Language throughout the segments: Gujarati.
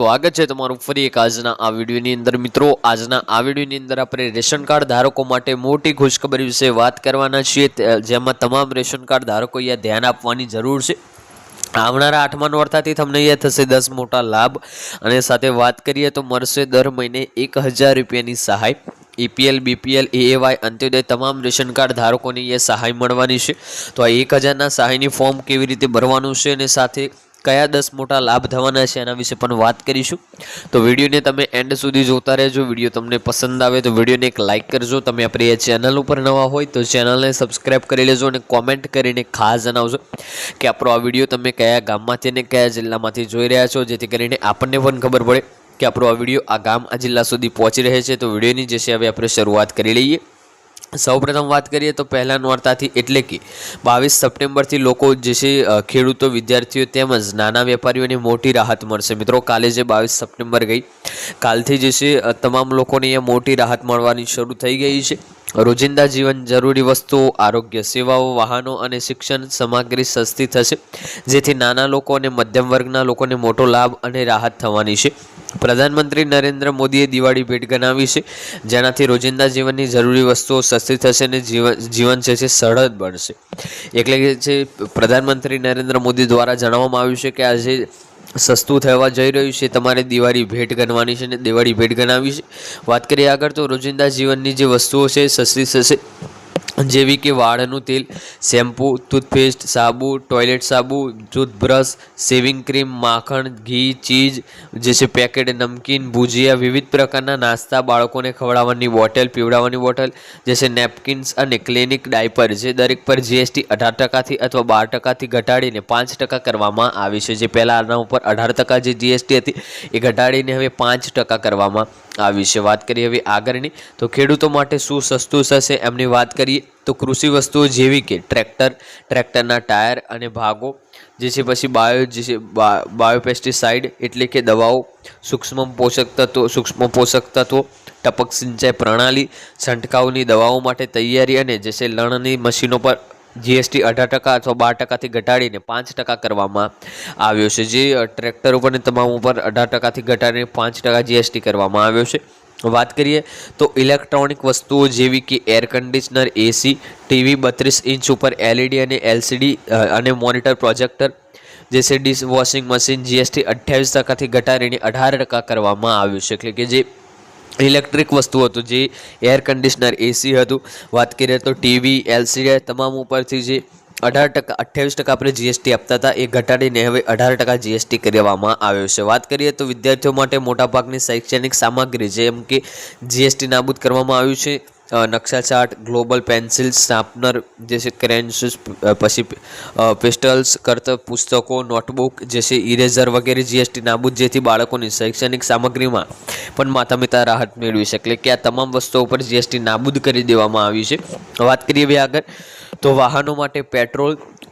સ્વાગત છે તમારું ફરી એક આજના આ વિડીયોની અંદર મિત્રો। આજના આ વિડીયોની અંદર આપણે રેશન કાર્ડ ધારકો માટે મોટી ખુશખબરી વિશે વાત કરવાના છીએ, જેમાં તમામ રેશન કાર્ડ ધારકોએ ધ્યાન આપવાની જરૂર છે। આવનારા 8મા નોરતાથી તમને અહીંયા થશે 10 મોટા લાભ, અને સાથે વાત કરીએ તો મળશે દર મહિને 1000 રૂપિયાની સહાય। EPL, BPL, AAY, અંત્યોદય તમામ રેશન કાર્ડ ધારકોને એ સહાય મળવાની છે। તો આ 1000ના સહાયની ફોર્મ કેવી રીતે ભરવાનું છે અને સાથે કયા 10 મોટા લાભ થવાના છે એના વિશે પણ વાત કરીશું। તો વિડીયોને તમે એન્ડ સુધી જોતા રહેજો। વિડીયો તમને પસંદ આવે તો વિડીયોને એક લાઇક કરજો। તમે આપણી આ ચેનલ ઉપર નવા હોય તો ચેનલને સબસ્ક્રાઈબ કરી લેજો અને કોમેન્ટ કરીને ખાસ જણાવજો કે આપણો આ વિડીયો તમે કયા ગામમાંથી અને કયા જિલ્લામાંથી જોઈ રહ્યા છો, જેથી કરીને આપણને પણ ખબર પડે કે આપણો આ વિડીયો આ ગામ આ જિલ્લા સુધી પહોંચી રહે છે। તો વિડીયોની જે છે હવે આપણે શરૂઆત કરી લઈએ। સૌપ્રથમ વાત કરીએ તો પહેલા નોરતાથી એટલે કે 22 સપ્ટેમ્બરથી લોકો જે છે ખેડૂતો, વિદ્યાર્થીઓ તેમજ નાના વેપારીઓને મોટી રાહત મળશે। મિત્રો કાલે જે 22 સપ્ટેમ્બર ગઈ, કાલથી જે છે તમામ લોકોને અહીંયા મોટી રાહત મળવાની શરૂ થઈ ગઈ છે। રોજિંદા જીવન જરૂરી વસ્તુઓ, આરોગ્ય સેવાઓ, વાહનો અને શિક્ષણ સામગ્રી સસ્તી થશે, જેથી નાના લોકો અને મધ્યમ વર્ગના લોકોને મોટો લાભ અને રાહત થવાની છે। પ્રધાનમંત્રી નરેન્દ્ર મોદીએ દિવાળી ભેટ ગણાવી છે, જેનાથી રોજિંદા જીવનની જરૂરી વસ્તુઓ સસ્તી થશે અને જીવન છે સરળ બનશે। એટલે કે જે પ્રધાનમંત્રી નરેન્દ્ર મોદી દ્વારા જણાવવામાં આવ્યું છે કે આજે સસ્તું થવા જઈ રહ્યું છે, તમારે દિવાળી ભેટ ગણવાની છે અને દિવાળી ભેટ ગણાવી છે। વાત કરીએ આગળ તો રોજિંદા જીવનની જે વસ્તુઓ છે સસ્તી થશે, જેવી કે વાળનું તેલ, શેમ્પૂ, ટૂથપેસ્ટ, સાબુ, ટોયલેટ સાબુ, ટૂથબ્રશ, શેવિંગ ક્રીમ, માખણ, ઘી, ચીઝ જે છે પેકેટ, નમકીન, ભુજિયા, વિવિધ પ્રકારના નાસ્તા, બાળકોને ખવડાવવાની બોટલ, પીવડાવવાની બોટલ જે છે નેપકિન્સ અને ક્લિનિક ડાયપર જે દરેક પર GST 18% અથવા 12% ઘટાડીને 5% કરવામાં આવી છે। જે પહેલાં આના ઉપર 18% જે GST હતી એ ઘટાડીને હવે 5% કરવામાં આવી છે। વાત કરીએ હવે આગળની તો ખેડૂતો માટે શું સસ્તું થશે એમની વાત કરીએ તો કૃષિ વસ્તુઓ જેવી કે ટ્રેક્ટર, ટ્રેક્ટરના ટાયર અને ભાગો જે છે, પછી બાયોપેસ્ટિસાઇડ એટલે કે દવાઓ, સૂક્ષ્મ પોષક તત્વો, ટપક સિંચાઈ પ્રણાલી, છંટકાવની દવાઓ માટે તૈયારી અને જે છે લણની મશીનો પર GST 18% અથવા 12%થી ઘટાડીને 5% કરવામાં આવ્યો છે। જે ટ્રેક્ટર ઉપર અને તમામ ઉપર 18%થી ઘટાડીને 5% GST કરવામાં આવ્યો છે। વાત કરીએ તો ઇલેક્ટ્રોનિક વસ્તુઓ જેવી કે air conditioner, AC, TV, 32 inch ઉપર LED અને LCD અને મોનિટર, પ્રોજેક્ટર જે છે ડિશ વોશિંગ મશીન GST 28%થી ઘટાડીને 18% કરવામાં આવ્યું છે। એટલે કે જે ઇલેક્ટ્રિક વસ્તુ હતું, જે એર કન્ડિશનર, AC હતું, વાત કરીએ તો ટીવી, LCD તમામ ઉપરથી જે 28% આપણે GST આપતા હતા એ ઘટાડીને હવે 18% GST કરવામાં આવ્યો છે। વાત કરીએ તો વિદ્યાર્થીઓ માટે મોટાભાગની શૈક્ષણિક સામગ્રી જેમ કે GST નાબૂદ કરવામાં આવ્યું છે। નકશા ચાર્ટ, ગ્લોબલ પેન્સિલ, શાર્પનર જે છે ક્રેન્સ, પછી પેસ્ટલ્સ, કરતબ પુસ્તકો, નોટબુક જે છે ઇરેઝર વગેરે GST નાબૂદ, જેથી બાળકોની શૈક્ષણિક સામગ્રીમાં પણ માતા રાહત મેળવી શકે। એટલે કે આ તમામ વસ્તુઓ પર GST નાબૂદ કરી દેવામાં આવી છે। વાત કરીએ હવે આગળ તો વાહનો માટે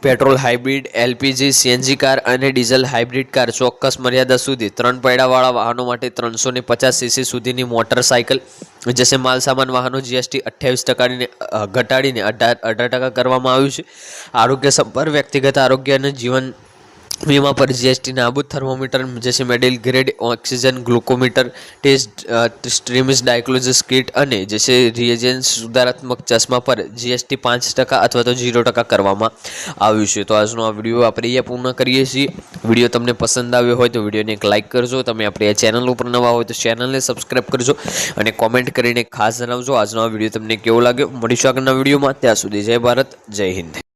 petrol hybrid, LPG, CNG car અને ડીઝલ હાઇબ્રિડ કાર ચોક્કસ મર્યાદા સુધી 3 પૈડાવાળા વાહનો માટે 350 cc સુધીની મોટરસાઇકલ જશે। માલસામાન વાહનો GST 28% ઘટાડીને 18% કરવામાં આવ્યું છે। આરોગ્ય સંભાળ, વ્યક્તિગત આરોગ્ય અને જીવન વીમા પર GST નાબૂદ। થર્મોમીટર જैसे medical grade oxygen, glucometer test, स्ट्रीमिस डायग्नोसिस किट અને जैसे रिएजेंस સુધારાત્મક ચશ્મા પર GST 5% અથવા તો 0% કરવામાં આવ્યું છે। તો આજનો આ વિડીયો આપણે અહીંયા પૂર્ણ કરીએ છીએ। વિડીયો તમને પસંદ આવ્યો હોય તો વિડીયોને એક લાઇક કરજો। તમે આપણી આ ચેનલ ઉપર નવા હોય તો ચેનલને સબસ્ક્રાઈબ કરજો અને કોમેન્ટ કરીને ખાસ જણાવજો આજનો આ વિડીયો તમને કેવો લાગ્યો। મળીશું આગળના વિડીયોમાં, ત્યાં સુધી જય ભારત, જય હિન્દ।